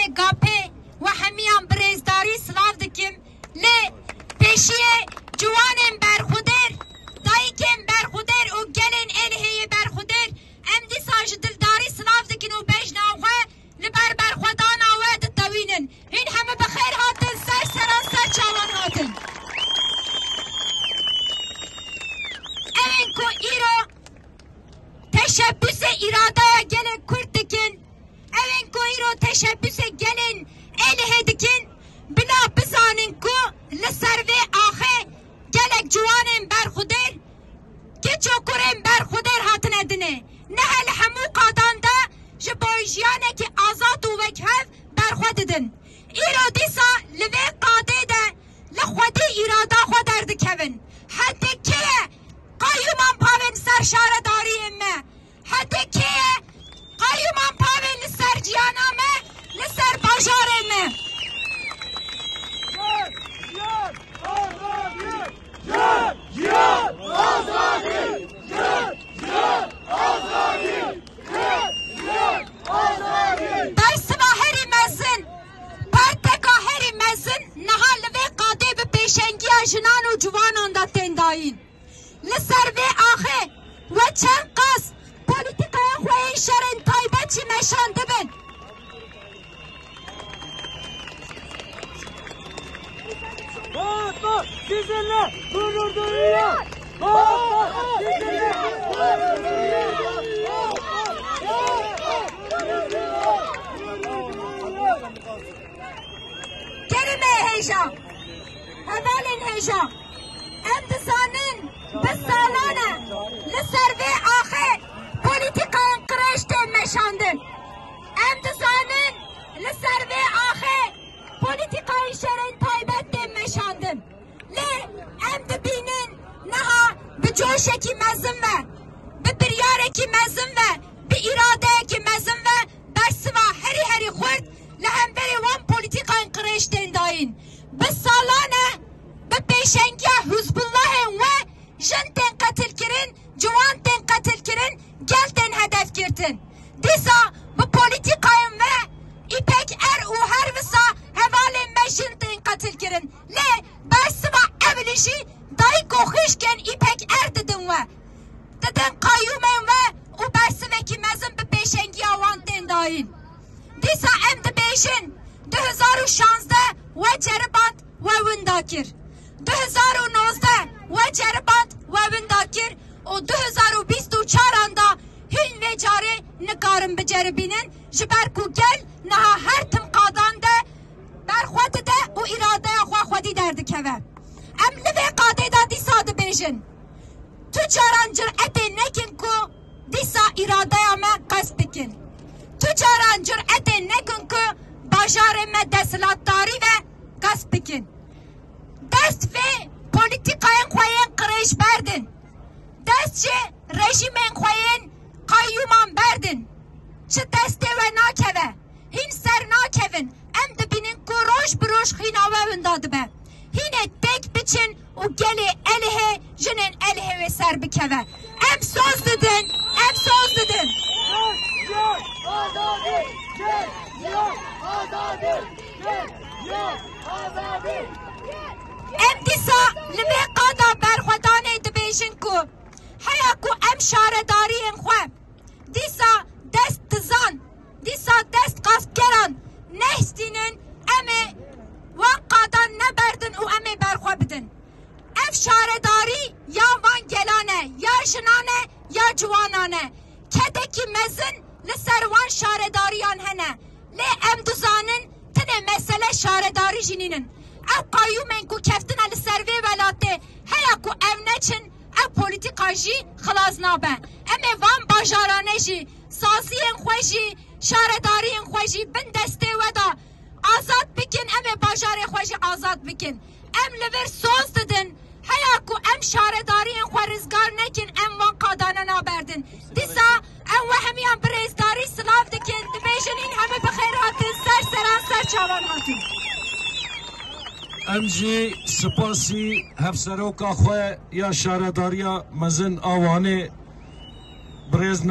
گاپه و همیان برزداری سلاف دکم لی پیشیه جوانم برخودر دایکم برخودر و گلن الهی برخودر ام دی ساج دلداری سلاف دکن و بجناوه لبر برخودان آوه دتوینن این همه بخیر هاتن سر سراسر چاوان هاتن کو ایرو تشبس اراده گلن کرد دکن اوین کو ایرو تشبس گلن اله دکن بنا بزانن کو لسر و آخه گلک جوانن برخودر گچو کرن برخودر هاتن ادنه نه هل همو قادان دا جبایجیانه که آزاد و وکهف برخوددن ایرو دیسا لوی قاده ده لخوده اراده خود دردکون حتی که قایومان پاون سر شارداری امه حتی که قایومان پاون لسر جیانامه لسر باجار امه در سواهری مزن پرتکا هری مزن نهال و قاده به پیشنگی جنان و جوانان دا تنداین لسر و آخه و چند قص پولیتیکا خواه شرن تایبت چی مشانده بن sizinle gurur duyuyor. Sizinle gurur duyuyor. kelime heyecan evvelin heyecan emtisanın bisalane lser ve ahe politikan kreşte meşandın emtisanın lser ve ahe politikan şerin taybette meşandın le emdibinin naha bir coşeki mezun ve bir biryareki mezun ve bir iradeki mezun ve bersiva heri khurt lehem beri wan politikan kreşten dayin bir salane bir peşengiya Hizbullah'ın ve jinten katil kirin civanten katil kirin gelten hedef kirtin disa bu politikayın ve İpek er u her visa hevalen meşinten katil kirin le bersiva evlişi dahi kohişken İpek er dedin ve dedin kayyumen ve u bersiveki mezun bir peşengiya wanten dayin disa em de beşin 2016 ve ceribant ve windakir 2019 ve ceribant ve windakir o 2024 anda hin ve cari nikarin beceribinin jiber ku gel naha her tim qadanda berxwat de o iradeye xwedi derdikeve em li vê qadê da dîsa dibêjin tu caran cüretê nekin ku dîsa iradeya me qes bikin tu caran cüretê nekin ku bajarê me deshilatdarî ve qes bikin dest vê politikayên xwe yên qirêj berdin dest ji rejimên xwe yên qayyûman berdin çi destê we nakeve hin ser nakevin em dibînin ku roj bi roj xînave winda dibe hînê tek biçin û gelê elihê jinên elihê wê ser bikeve em soz didin em soz didin em dîsa li vê qada berxwedanê dibêjin ku heya ku em şaredariyên xwe dîsa dest dizan dîsa dest qasbgeran nehstînin em ê wan qadan neberdin û em ê berxwe bidin ev şaredarî ya van gelane ya jinane ya ciwanane kedekî mezin li ser wan şaredariyan hene lê em dizanin tinê mesele şaredarî jinînin ev qayyûmên ku keftine li ser vê welatê heya ku ev neçin ev polîtika jî xilas nabe em ê van bajarane jî saziyên xwe jî şaredariyên xwe jî bin destê we da azad bikin em ê bajarê xwe jî azad bikin em li vir soz didin heya ku em şaredariyên xwe rizgar nekin em van qadane naberdin dîsa em we hemiyan bi rêzdarî silav dikin dibêjin hîn heme bi xêr hatin ser seran ser çavan hatin ام جی سپاسی هفسروکا خواه یا شارداریا مزن آوانه برز